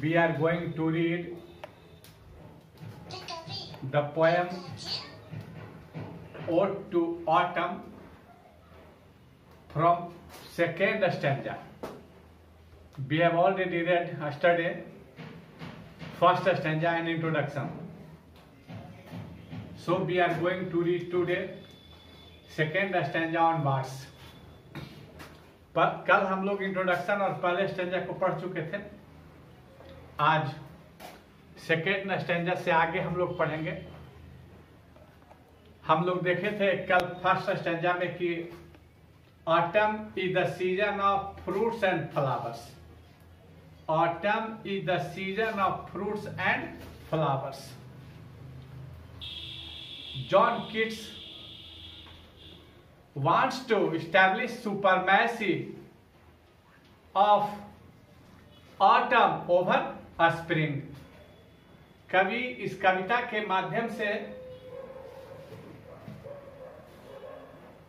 we are going to read the poem Ode to Autumn from second stanza. We have already read yesterday first stanza and introduction. So we are going to read today second stanza onwards. कल हम लोग introduction और पहले stanza को पढ़ चुके थे। आज सेकेंड स्टेंजा से आगे हम लोग पढ़ेंगे। हम लोग देखे थे कल फर्स्ट स्टेंजा में कि autumn is the season of fruits and flowers. Autumn is the season of fruits and flowers. John Keats wants to establish supremacy of autumn over spring. कवि इस कविता के माध्यम से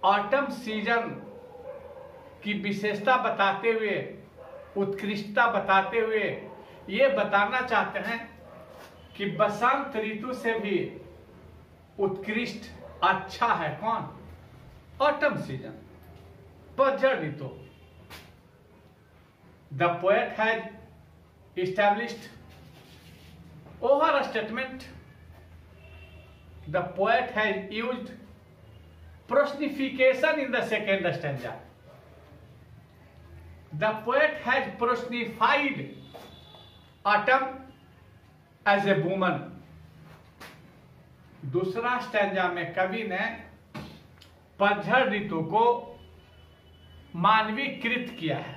ऑटम सीजन की विशेषता बताते हुए, उत्कृष्टता बताते हुए ये बताना चाहते हैं कि बसंत ऋतु से भी उत्कृष्ट अच्छा है कौन? ऑटम सीजन, पतझड़ ऋतु। The poet has established over statement. The poet has used personification in the second stanza. The poet has personified autumn as a woman. दूसरा स्टैंजा में कवि ने पतझड़ ऋतु को मानवीकृत किया है।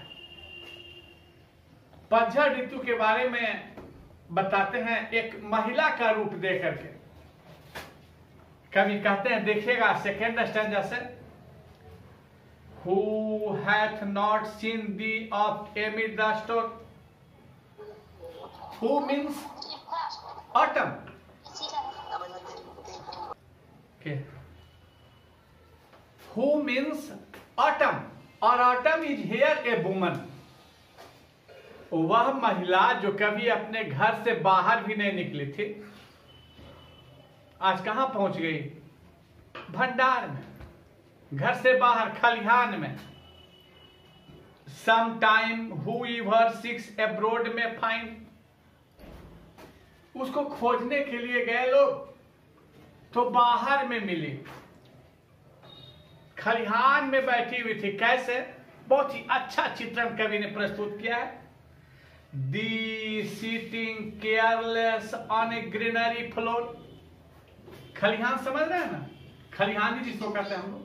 पतझड़ ऋतु के बारे में बताते हैं एक महिला का रूप दे करके। कवि कहते हैं, देखिएगा सेकेंड स्टैंजा से, Who hath not seen thee of amid the storm? Who means autumn. Okay. Who means autumn or autumn is here a woman. वह महिला जो कभी अपने घर से बाहर भी नहीं निकली थी, आज कहां पहुंच गई? भंडार में, घर से बाहर, खलिहान में। Sometime whoever seeks abroad may find. उसको खोजने के लिए गए लोग तो बाहर में मिली, खलिहान में बैठी हुई थी। कैसे? बहुत ही अच्छा चित्रण कवि ने प्रस्तुत किया है। Thee sitting careless on a granary floor. खलिहान समझ रहे हैं ना? खलिहानी जिसको कहते हैं हम लोग।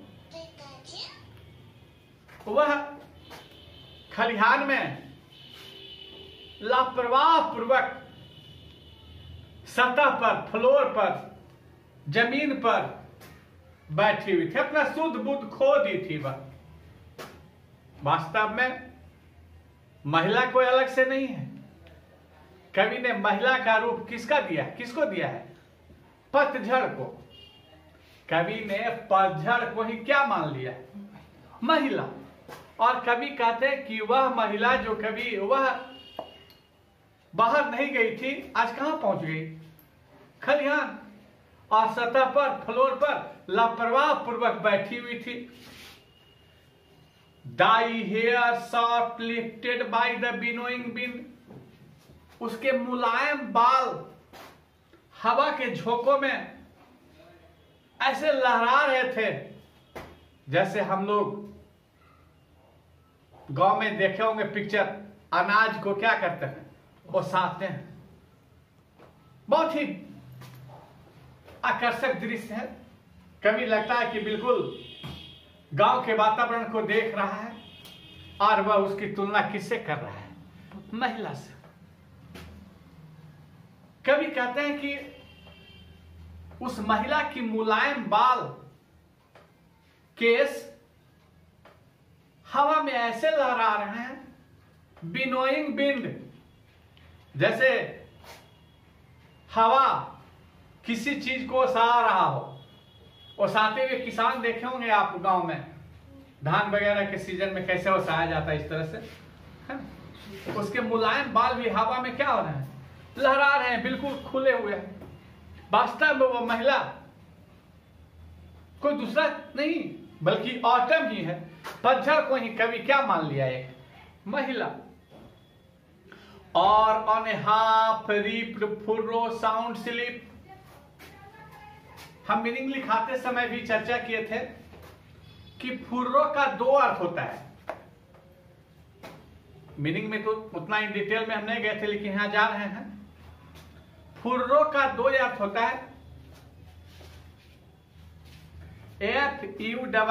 वह खलिहान में लापरवाह पूर्वक सतह पर, फ्लोर पर, जमीन पर बैठी हुई थी, अपना शुद्ध बुद्ध खो दी थी। वह वास्तव में महिला कोई अलग से नहीं है। कवि ने महिला का रूप किसका दिया? किसको दिया है? पतझड़ को। कवि ने पतझड़ को ही क्या मान लिया? महिला। और कवि कहते हैं कि वह महिला जो कभी वह बाहर नहीं गई थी, आज कहां पहुंच गई? खलिहान। और सतह पर, फ्लोर पर लापरवाह पूर्वक बैठी हुई थी। Thy hair soft lifted by the winnowing wind. उसके मुलायम बाल हवा के झोंकों में ऐसे लहरा रहे थे जैसे हम लोग गांव में देखे होंगे पिक्चर, अनाज को क्या करते हैं? ओसाते हैं। बहुत ही आकर्षक दृश्य है। कभी लगता है कि बिल्कुल गांव के वातावरण को देख रहा है, और वह उसकी तुलना किससे कर रहा है? महिला से। कभी कहते हैं कि उस महिला की मुलायम बाल, केस हवा में ऐसे लहरा रहे हैं, विनोइंग विंड, जैसे हवा किसी चीज को ओसा रहा हो। ओसाते हुए किसान देखे होंगे आप गांव में, धान वगैरह के सीजन में कैसे ओसाया जाता है, इस तरह से, है? उसके मुलायम बाल भी हवा में क्या हो रहे हैं, लहरा रहे हैं, बिल्कुल खुले हुए हैं। वास्तव में वो महिला कोई दूसरा नहीं बल्कि ऑटम ही है। पतझड़ को ही कवि क्या मान लिया, एक महिला। और on a half reaped furrow sound sleep, हम मीनिंग लिखाते समय भी चर्चा किए थे कि फुर्रो का दो अर्थ होता है। मीनिंग में तो उतना इन डिटेल में हम नहीं गए थे, लेकिन यहां जा रहे हैं। फुर्रो का दो अर्थ होता है, FURROW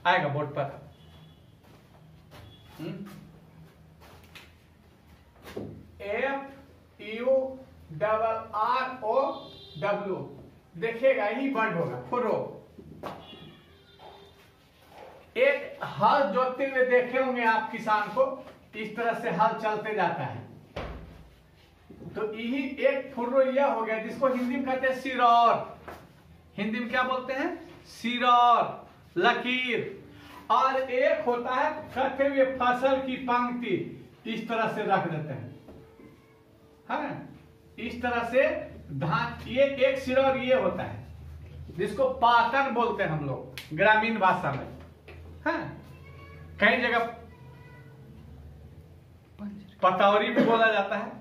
आएगा बोर्ड पर। FURROW देखिएगा, यही वर्ड होगा फुर्रो। एक हल जोतते हुए देखे होंगे आप किसान को, इस तरह से हल चलते जाता है, तो यही एक फुर्रो यह हो गया, जिसको हिंदी में कहते हैं सिरौर। हिंदी में क्या बोलते हैं, सिरौर, लकीर। और एक होता है कटे हुए फसल की पंक्ति, इस तरह से रख देते हैं, हाँ, इस तरह से धान। ये एक सिरौर ये होता है, जिसको पाटन बोलते हैं हम लोग ग्रामीण भाषा में, हाँ। कई जगह पतौरी भी बोला जाता है,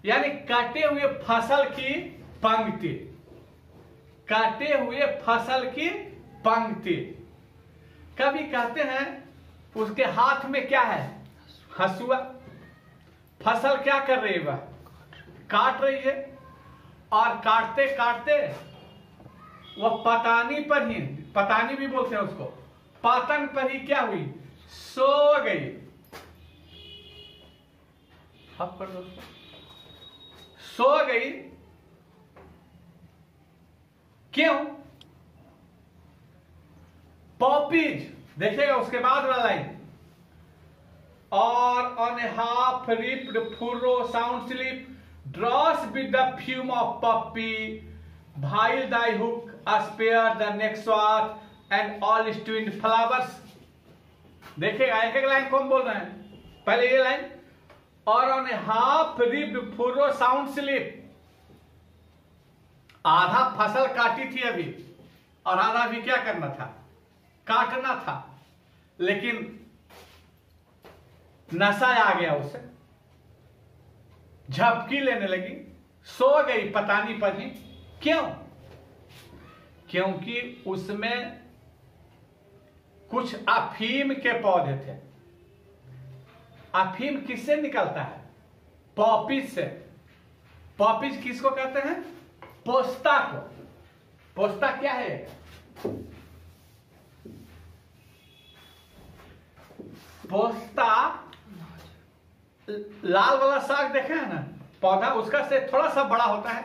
यानी काटे हुए फसल की पंक्ति, काटे हुए फसल की पंक्ति। कभी कहते हैं उसके हाथ में क्या है, हसुआ। फसल क्या कर रही है, वह काट रही है, और काटते काटते वह पतानी पर ही, पतानी भी बोलते हैं उसको, पातन पर ही क्या हुई, सो गई। अब कर दो, सो गई। क्यों, पॉपीज देखिएगा उसके बाद वाला लाइन, और on a half reaped furrow sound sleep drowsed with the fume of poppy while thy hook spare the next swath and all its twined flowers. देखिएगा एक एक लाइन कौन बोल रहे हैं, पहले ये लाइन, और on a half reaped furrow sound sleep, आधा फसल काटी थी अभी, और आधा भी क्या करना था, काटना था, लेकिन नशा आ गया उसे, झपकी लेने लगी, सो गई पतानी पर ही। क्यों, क्योंकि उसमें कुछ अफीम के पौधे थे। अफीम किससे निकलता है, पॉपीज से। पॉपीज किसको कहते हैं, पोस्ता को। पोस्ता क्या है, पोस्ता लाल वाला साग देखे हैं ना, पौधा उसका से थोड़ा सा बड़ा होता है,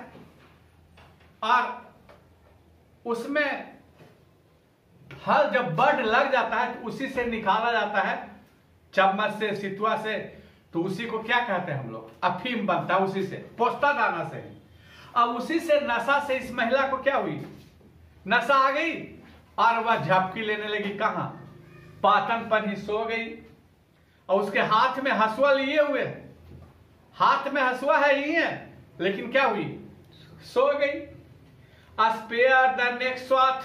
और उसमें फल जब बड लग जाता है तो उसी से निकाला जाता है, चम्मच से, सितुआ से, तो उसी को क्या कहते हैं हम लोग, अफीम बनता है उसी से, पोस्ता दाना से। अब उसी से नशा से इस महिला को क्या हुई, नशा आ गई, और वह झपकी लेने लगी, कहां, पातन पर ही सो गई। और उसके हाथ में हसुआ लिए हुए, हाथ में हसुआ है ही है, लेकिन क्या हुई, सो गई। स्पेयर द नेक्स्ट स्वाथ,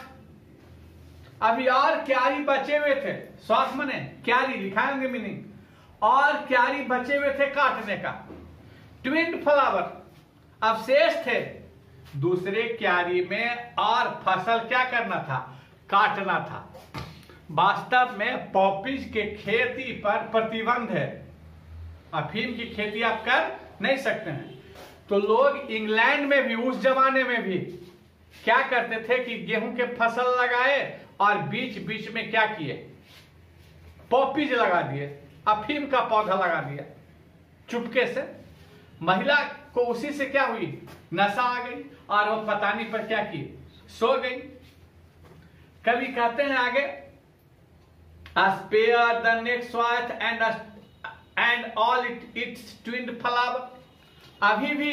अभी और क्यारी बचे हुए थे, स्वाथ मने क्यारी, लिखाएंगे मीनिंग, और क्यारी बचे हुए थे काटने का। ट्विन फ्लावर, अवशेष थे दूसरे क्यारी में, और फसल क्या करना था, काटना था। वास्तव में पॉपीज के खेती पर प्रतिबंध है, अफीम की खेती आप कर नहीं सकते हैं। तो लोग इंग्लैंड में भी उस जमाने में भी क्या करते थे कि गेहूं के फसल लगाए, और बीच बीच में क्या किए, पॉपीज लगा दिए, अफीम का पौधा लगा दिया चुपके से। महिला को उसी से क्या हुई, नशा आ गई, और वो पतानी पर क्या की, सो गई। कभी कहते हैं आगे, spare the next swath and all its twined flower, अभी भी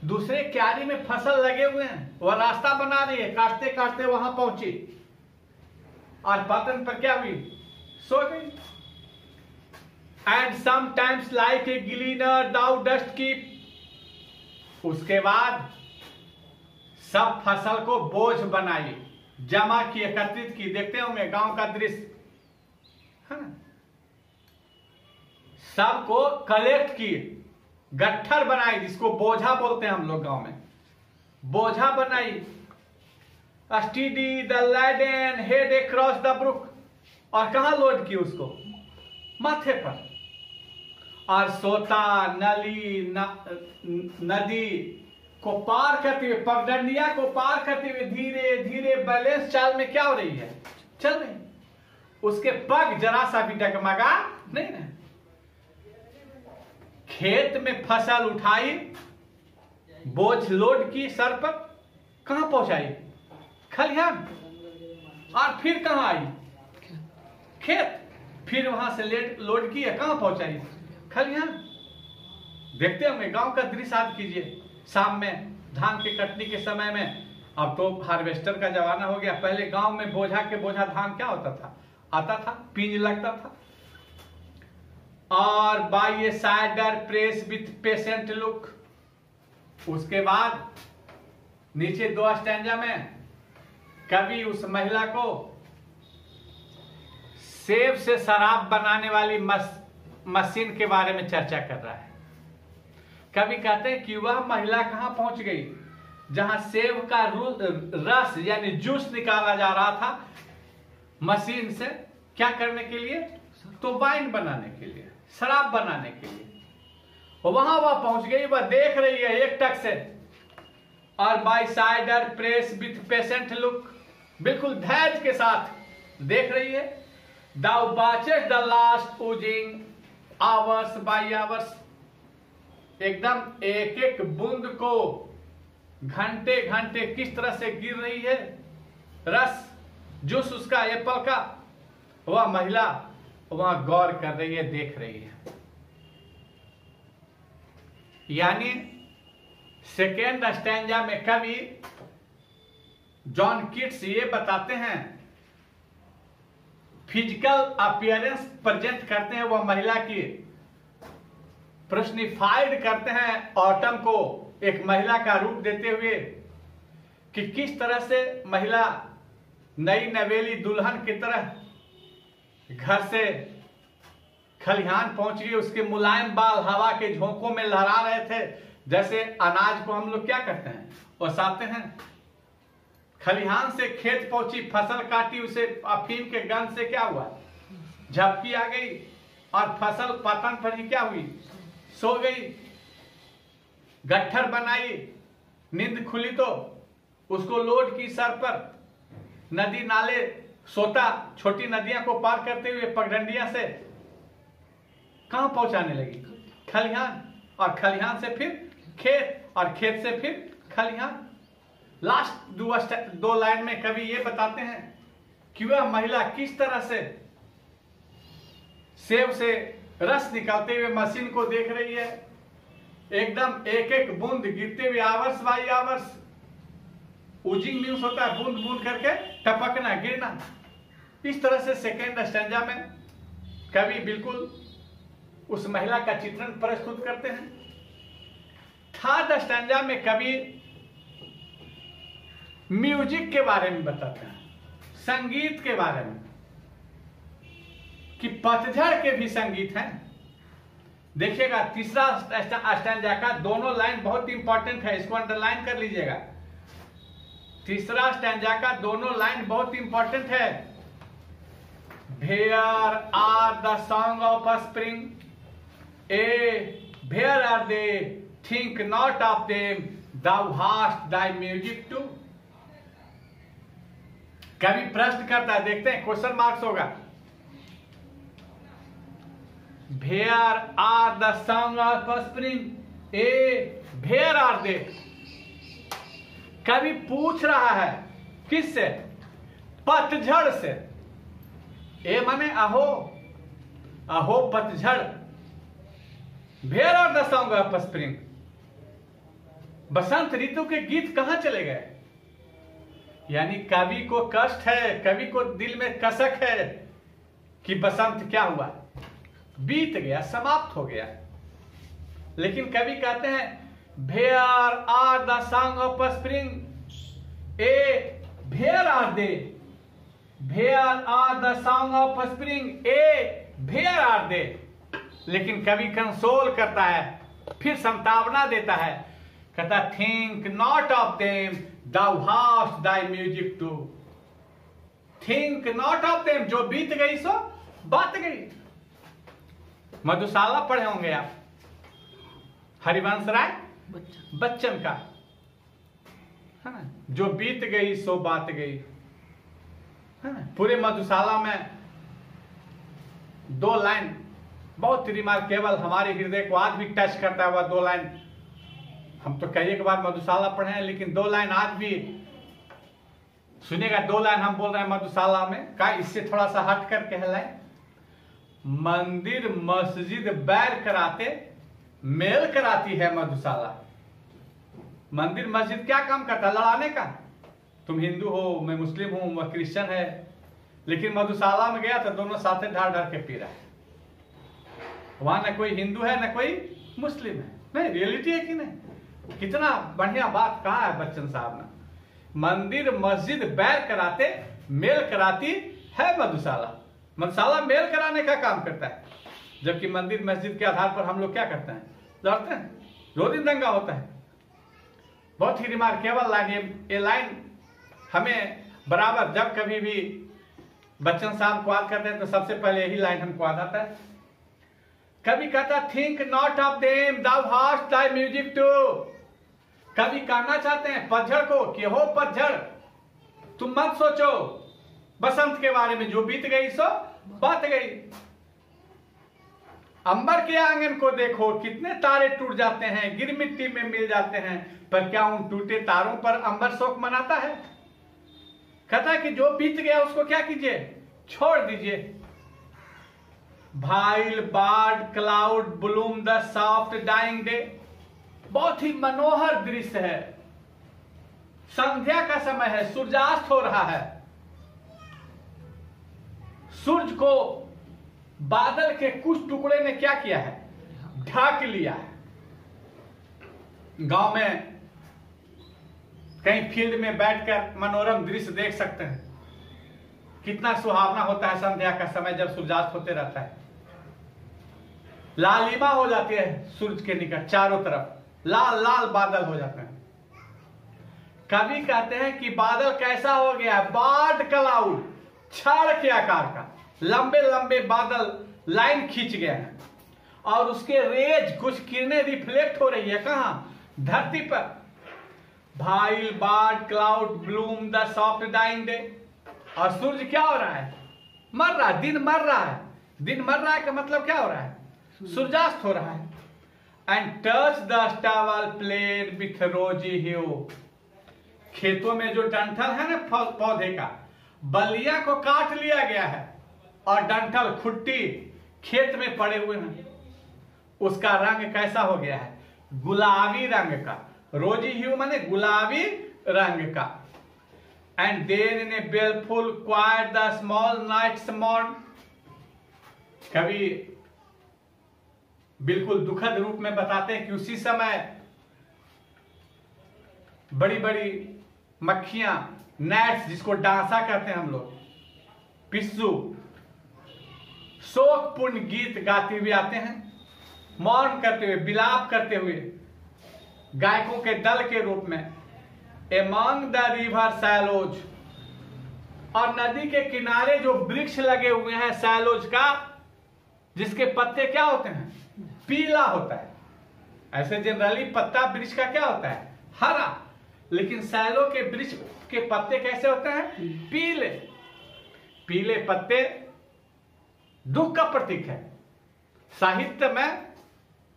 दूसरे क्यारी में फसल लगे हुए हैं, वह रास्ता बना रही है, काटते काटते वहां पहुंची, और पतन पर क्या हुई, सो गई। And sometimes like a cleaner though dust keep. उसके बाद सब फसल को बोझ बनाई, जमा की, एकत्रित की। देखते होंगे गांव का दृश्य है ना, सबको कलेक्ट की, गट्ठर बनाई, जिसको बोझा बोलते हैं हम लोग गांव में, बोझा बनाई। Steady the laden head across the brook, और कहां लोड की उसको? माथे पर। और सोता नदी को पार करते हुए, पगडंडिया को पार करते हुए धीरे धीरे बैलेंस चाल में क्या हो रही है? चल रही। उसके पग जरा सा भी डगमगा नहीं ना। खेत में फसल उठाई, बोझ लोड की सर पर, कहां पहुंचाई? खलिहान। और फिर कहां आई? खेत। फिर वहां से लोड की, कहां पहुंचाई? खलिहान। देखते होंगे गांव का दृश्य याद कीजिए, शाम में धान के कटनी के समय में। अब तो हार्वेस्टर का जमाना हो गया, पहले गांव में बोझा के बोझा धान क्या होता था? आता था, पींज लगता था। और by a cider press with patient look. उसके बाद नीचे 2 स्टैंजा में कवि उस महिला को सेब से शराब बनाने वाली मशीन के बारे में चर्चा कर रहा है। कवि कहते हैं कि वह महिला कहां पहुंच गई जहां सेब का रस यानी जूस निकाला जा रहा था मशीन से, क्या करने के लिए? तो वाइन बनाने के लिए, शराब बनाने के लिए। वहां वह पहुंच गई, वह देख रही है एक टक से। और by cider press with patient look, बिल्कुल धैर्य के साथ देख रही है। Thou watches the last oozing hours by hours, एकदम एक एक बूंद को घंटे घंटे किस तरह से गिर रही है, रस जूस उसका, एप्पल का। वह महिला वहां गौर कर रही है, देख रही है। यानी सेकेंड स्टैंजा में कवि जॉन किट्स ये बताते हैं, फिजिकल अपीयरेंस प्रेजेंट करते हैं वह महिला की, पर्सनिफाइड करते हैं ऑटम को, एक महिला का रूप देते हुए कि किस तरह से महिला नई नवेली दुल्हन की तरह घर से खलिहान पहुंच गई। उसके मुलायम बाल हवा के झोंकों में लहरा रहे थे, जैसे अनाज को हम लोग क्या करते हैं, ओसाते हैं। खलिहान से खेत पहुंची, फसल काटी, उसे अफीम के गंध से क्या हुआ? झपकी आ गई, और फसल पतन पर ही क्या हुई? सो गई। गट्ठर बनाई, नींद खुली तो उसको लोड की सर पर, नदी नाले सोता, छोटी नदियां को पार करते हुए पगडंडिया से कहां पहुंचाने लगी? खलिहान। और खलिहान से फिर खेत, और खेत से फिर खलिहान। लास्ट 2 लाइन में कवि ये बताते हैं कि वह महिला किस तरह से सेब से रस निकालते हुए मशीन को देख रही है, एकदम एक एक बूंद गिरते हुए, आवर्स बाई आवर्स। उजिंग मीन्स होता है बूंद बूंद करके टपकना, गिरना। इस तरह से सेकेंड स्टैंजा में कवि बिल्कुल उस महिला का चित्रण प्रस्तुत करते हैं। थर्ड स्टैंजा में कवि म्यूजिक के बारे में बताते हैं, संगीत के बारे में, कि पतझड़ के भी संगीत हैं। देखिएगा तीसरा स्टैंजा का दोनों लाइन बहुत इंपॉर्टेंट है, इसको अंडरलाइन कर लीजिएगा। तीसरा स्टैंजा का दोनों लाइन बहुत इंपॉर्टेंट है। Where are the song of a spring? Where are they? Think not of them. Thou hast thy music too. कवि प्रश्न करता है, देखते हैं, क्वेश्चन मार्क्स होगा। Where are the song of a spring? Where are they? कवि पूछ रहा है किससे? पतझड़ से। ए माने अहो, अहो पतझड़। Where are the song of a spring? बसंत ऋतु के गीत कहां चले गए? यानी कवि को कष्ट है, कवि को दिल में कसक है कि बसंत क्या हुआ, बीत गया, समाप्त हो गया। लेकिन कवि कहते हैं where are the song of spring, ay where are they, where are the song of spring, ay where are they. लेकिन कवि कंसोल करता है, फिर संतावना देता है, कहता think not of them thou hast thy music too, think not of them, जो बीत गई सो बात गई। मधुशाला पढ़े होंगे आप, हरिवंश राय बच्चन का, है ना, जो बीत गई सो बात गई, है ना। पूरे मधुशाला में 2 लाइन बहुत रिमार्केबल, हमारे हृदय को आज भी टच करता है। वह 2 लाइन, हम तो कई एक बार मधुशाला पढ़े हैं, लेकिन 2 लाइन आज भी सुनेगा। 2 लाइन हम बोल रहे हैं मधुशाला में का, इससे थोड़ा सा हट कर कहलाए, मंदिर मस्जिद बैर कराते मेल कराती है मधुशाला। मंदिर मस्जिद क्या काम करता है? लड़ाने का। तुम हिंदू हो, मैं मुस्लिम हूं, वह क्रिश्चियन है, लेकिन मधुशाला में गया तो दोनों साथे ढार ढार के पी रहा है। वहां न कोई हिंदू है न कोई मुस्लिम है। नहीं, रियलिटी है कि नहीं? कितना बढ़िया बात कहा है बच्चन साहब ने। मंदिर मस्जिद बैर कराते मेल कराती है मधुशाला। मधुशाला मेल कराने का काम करता है, जबकि मंदिर मस्जिद के आधार पर हम लोग क्या करते हैं? लड़ते हैं, 2 दिन दंगा होता है। बहुत ही रिमार्केबल लाइन, ये लाइन हमें बराबर जब कभी भी बच्चन साहब याद करते हैं तो सबसे पहले यही लाइन हमको याद आता है। कभी कहता think not of them thou hast thy music too. कभी कहना चाहते हैं पतझड़ को कि हो पतझड़, तुम मत सोचो बसंत के बारे में, जो बीत गई सो बात गई। अंबर के आंगन को देखो, कितने तारे टूट जाते हैं, गिर मिट्टी में मिल जाते हैं, पर क्या उन टूटे तारों पर अंबर शोक मनाता है? कहता है कि जो बीत गया उसको क्या कीजिए? छोड़ दीजिए। While barred cloud bloom the soft dying day. बहुत ही मनोहर दृश्य है, संध्या का समय है, सूर्यास्त हो रहा है। सूरज को बादल के कुछ टुकड़े ने क्या किया है? ढक लिया है। गांव में कहीं फील्ड में बैठकर मनोरम दृश्य देख सकते हैं, कितना सुहावना होता है संध्या का समय जब सूर्यास्त होते रहता है। लालिमा हो जाती है सूरज के निकट, चारों तरफ लाल लाल बादल हो जाते हैं। कवि कहते हैं कि बादल कैसा हो गया? बार्ड क्लाउड, छाड़ के आकार का, लंबे लंबे बादल लाइन खींच गए हैं, और उसके रेज कुछ किरणें रिफ्लेक्ट हो रही है। कहां? धरती पर। While barred cloud bloom the soft dying day. और सूर्य क्या हो रहा है? मर रहा है, दिन मर रहा है। दिन मर रहा है का मतलब क्या हो रहा है? सूर्यास्त हो रहा है। And touch the stubble plains with rosy hue. खेतों में जो डंठल है ना पौधे का, बलिया को काट लिया गया है और डंठल खुट्टी खेत में पड़े हुए हैं। उसका रंग कैसा हो गया है? गुलाबी रंग का। रोजी ह्यू माने गुलाबी रंग का। And then in a wailful क्वाइट द स्मॉल नाइट्स मॉर्न। कवि बिल्कुल दुखद रूप में बताते हैं कि उसी समय बड़ी बड़ी मक्खियां, नैट्स, जिसको डांसा कहते हैं हम लोग, पिस्सू, शोकपूर्ण गीत गाते हुए आते हैं, मौन करते हुए, विलाप करते हुए, गायकों के दल के रूप में। Among the river cellos. और नदी के किनारे जो वृक्ष लगे हुए हैं सैलोज का, जिसके पत्ते क्या होते हैं? पीला होता है। ऐसे जनरली पत्ता वृक्ष का क्या होता है? हरा। लेकिन सैलो के वृक्ष के पत्ते कैसे होते हैं? पीले। पीले पत्ते दुख का प्रतीक है। साहित्य में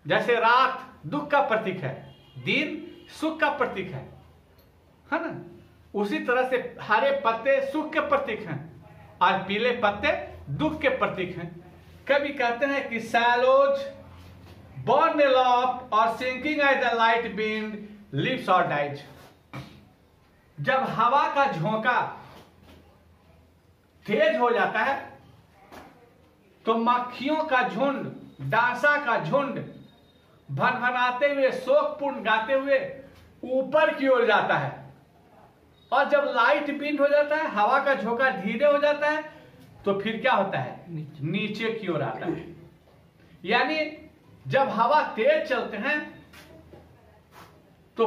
जैसे रात दुख का प्रतीक है, दिन सुख का प्रतीक है ना? उसी तरह से हरे पत्ते सुख के प्रतीक हैं और पीले पत्ते दुख के प्रतीक हैं। कवि कहते हैं कि सैलोज बर्न aloft और sinking as the light wind lives or dies। जब हवा का झोंका तेज हो जाता है तो मक्खियों का झुंड डांसा का झुंड भनभनाते हुए शोकपूर्ण गाते हुए ऊपर की ओर जाता है, और जब लाइट विंड हो जाता है, हवा का झोंका धीरे हो जाता है, तो फिर क्या होता है? नीचे की ओर आता है। यानी जब हवा तेज चलते हैं तो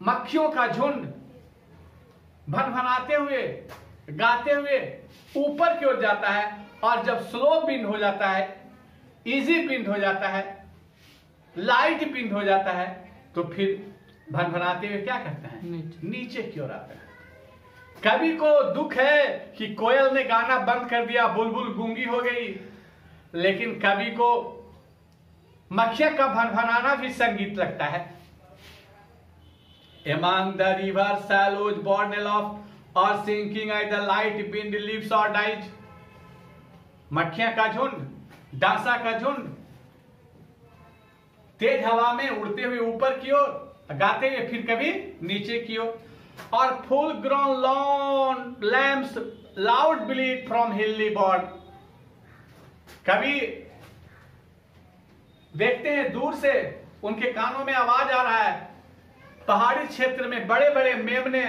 मक्खियों का झुंड भनभनाते हुए गाते हुए ऊपर की ओर जाता है, और जब स्लो विंड हो जाता है, इजी विंड हो जाता है, लाइट विंड हो जाता है, तो फिर भनभनाते हुए क्या करते हैं? नीचे की ओर आता है। कवि को दुख है कि कोयल ने गाना बंद कर दिया, बुलबुल गूंगी हो गई, लेकिन कवि को मक्खियां का भनभनाना भी संगीत लगता है। Among the river shallows born aloft or sinking at the light wind leaves or dies, मक्खियां का झुंड, डांसा का झुंड तेज हवा में उड़ते हुए ऊपर की ओर, गाते हुए फिर कभी नीचे की ओर, और full grown lawn lamps loud bleed from हिली बॉर्ड। कभी देखते हैं दूर से उनके कानों में आवाज आ रहा है, पहाड़ी क्षेत्र में बड़े बड़े मेमने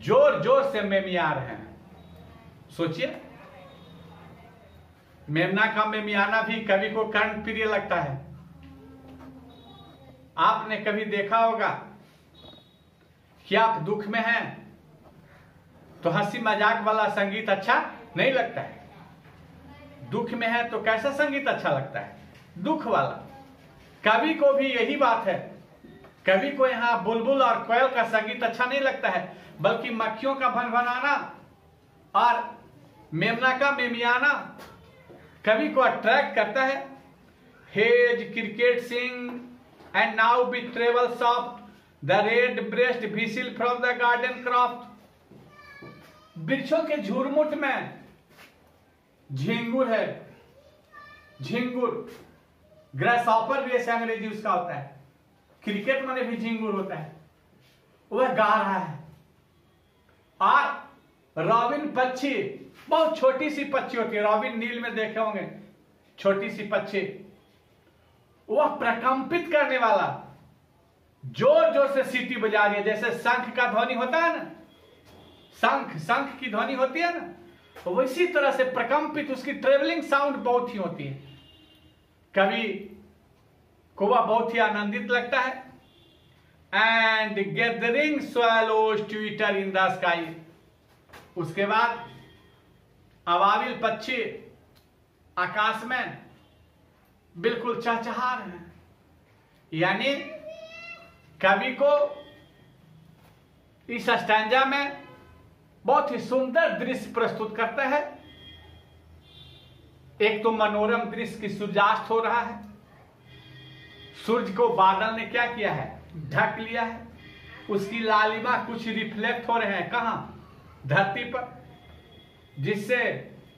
जोर जोर से मेमिया रहे हैं। सोचिए, मेमना का मेमियाना भी कवि को कर्ण प्रिय लगता है। आपने कभी देखा होगा कि आप दुख में हैं तो हंसी मजाक वाला संगीत अच्छा नहीं लगता है, दुख में है तो कैसा संगीत अच्छा लगता है? दुख वाला। कवि को भी यही बात है, कवि को यहां बुलबुल और कोयल का संगीत अच्छा नहीं लगता है, बल्कि मक्खियों का भनभनाना और मेमना का मेमियाना कवि को अट्रैक्ट करता है। Hedge cricket sing and now be treble soft the red breast whistle from the garden croft. वृक्षों के झुरमुट में झिंगुर है, झिंगुर ग्रासहॉपर भी ऐसे अंग्रेजी उसका होता है, क्रिकेट में भी झिंगुर होता है, वह गा रहा है। और रॉबिन पक्षी, बहुत छोटी सी पक्षी होती है, रॉबिन नील में देखे होंगे, छोटी सी पक्षी, वह प्रकंपित करने वाला जोर जोर से सीटी बजा रही है, जैसे शंख का ध्वनि होता है ना, शंख की ध्वनि होती है ना, तो इसी तरह से प्रकंपित उसकी ट्रेवलिंग साउंड बहुत ही होती है। कवि को वह बहुत ही आनंदित लगता है। And gathering swallows Twitter in the sky, उसके बाद अवाविल पक्षी आकाश में बिल्कुल चहचहा रहे हैं। यानी कवि को इस स्टैंजा में बहुत ही सुंदर दृश्य प्रस्तुत करता है। एक तो मनोरम दृश्य की सूर्यास्त हो रहा है, सूर्य को बादल ने क्या किया है? ढक लिया है, उसकी लालिमा कुछ रिफ्लेक्ट हो रहे हैं, कहां? धरती पर, जिससे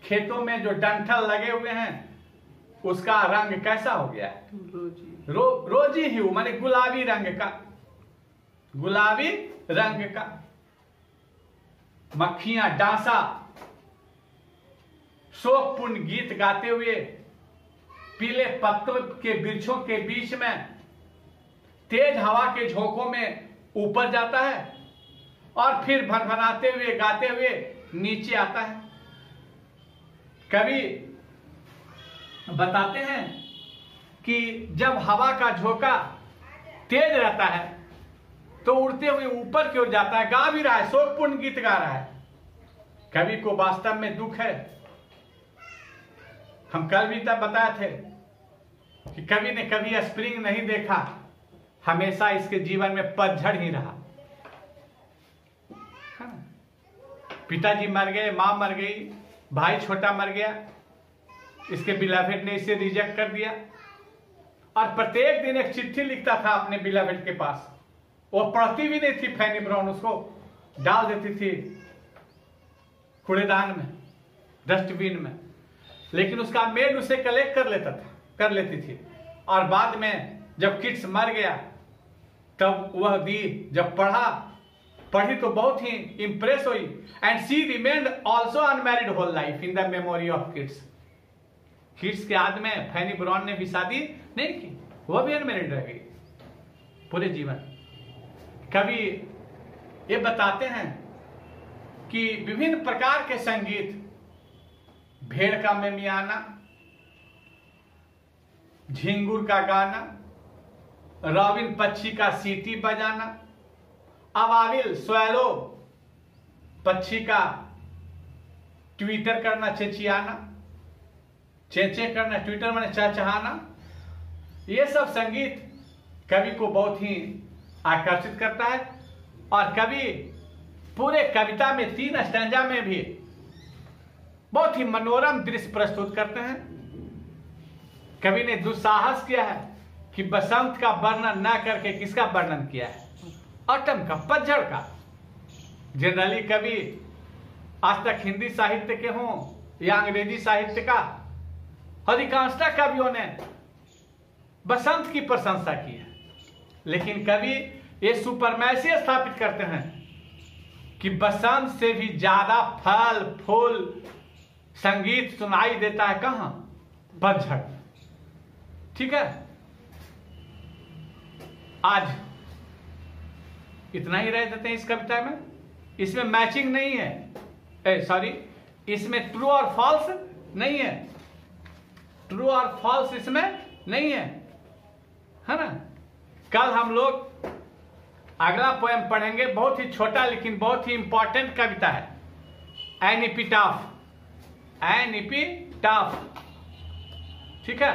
खेतों में जो डंठल लगे हुए हैं उसका रंग कैसा हो गया? रोजी ह्यू, माने गुलाबी रंग का, गुलाबी रंग का। मक्खियां डांसा शोकपूर्ण गीत गाते हुए पीले पत्तों के वृक्षों के बीच में तेज हवा के झोंकों में ऊपर जाता है, और फिर भनभनाते हुए गाते हुए नीचे आता है। कवि बताते हैं कि जब हवा का झोंका तेज रहता है तो उड़ते हुए ऊपर की ओर जाता है, गा भी रहा है, शोकपूर्ण गीत गा रहा है। कवि को वास्तव में दुख है। हम कल भी तब बताए थे कि कवि ने कभी स्प्रिंग नहीं देखा, हमेशा इसके जीवन में पतझड़ ही रहा। पिताजी मर गए, मां मर गई, भाई छोटा मर गया, इसके बिलावेट ने इसे रिजेक्ट कर दिया, और प्रत्येक दिन एक चिट्ठी लिखता था अपने बिलावेट के पास। वो पढ़ती भी नहीं थी फैनी ब्राउन, उसको डाल देती थी कूड़ेदान में, डस्टबिन में, लेकिन उसका मेड उसे कलेक्ट कर लेती थी। और बाद में जब किड्स मर गया तब वह दी, जब पढ़ी तो बहुत ही इंप्रेस हुई। And she remained also unmarried whole life in the memory of Keats. Keats के याद में फैनी ब्राउन ने भी शादी नहीं की, वह भी अनमैरिड रह गई पूरे जीवन। कवि ये बताते हैं कि विभिन्न प्रकार के संगीत, भेड़ का मिमियाना, झिंगुर का गाना, रॉबिन पक्षी का सीटी बजाना, अवाविल स्वैलो पक्षी का ट्विटर करना, चेचियाना, चेचे करना, ट्विटर माने चहचहाना, ये सब संगीत कवि को बहुत ही आकर्षित करता है। और कवि पूरे कविता में 3 स्टैंजा में भी बहुत ही मनोरम दृश्य प्रस्तुत करते हैं। कवि ने दुस्साहस किया है कि बसंत का वर्णन न करके किसका वर्णन किया है? ऑटम का, पतझड़ का। जनरली कवि आज तक हिंदी साहित्य के हों या अंग्रेजी साहित्य का, अधिकांशतः कवियों ने बसंत की प्रशंसा की है, लेकिन कवि ये सुपरमैसी स्थापित करते हैं कि बसंत से भी ज्यादा फल फूल संगीत सुनाई देता है कहां? पतझड़। ठीक है, आज इतना ही रह देते हैं इस कविता में। इसमें मैचिंग नहीं है, सॉरी, इसमें ट्रू और फॉल्स नहीं है, ट्रू और फॉल्स इसमें नहीं है ना। कल हम लोग अगला पोएम पढ़ेंगे, बहुत ही छोटा लेकिन बहुत ही इंपॉर्टेंट कविता है, एन एपिटाफ। एन एपिटाफ, ठीक है,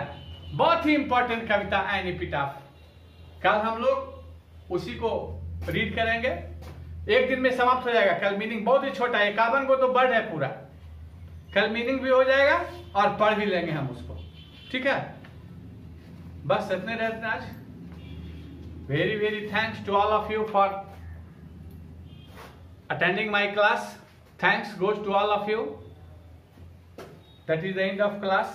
बहुत ही इंपॉर्टेंट कविता एन एपिटाफ। कल हम लोग उसी को रीड करेंगे, एक दिन में समाप्त हो जाएगा। कल मीनिंग बहुत ही छोटा है, 51 को तो वर्ड है पूरा, कल मीनिंग भी हो जाएगा और पढ़ भी लेंगे हम उसको। ठीक है, बस इतने रहते हैं आज। Very very thanks to all of you for attending my class. Thanks goes to all of you. That is the end of class.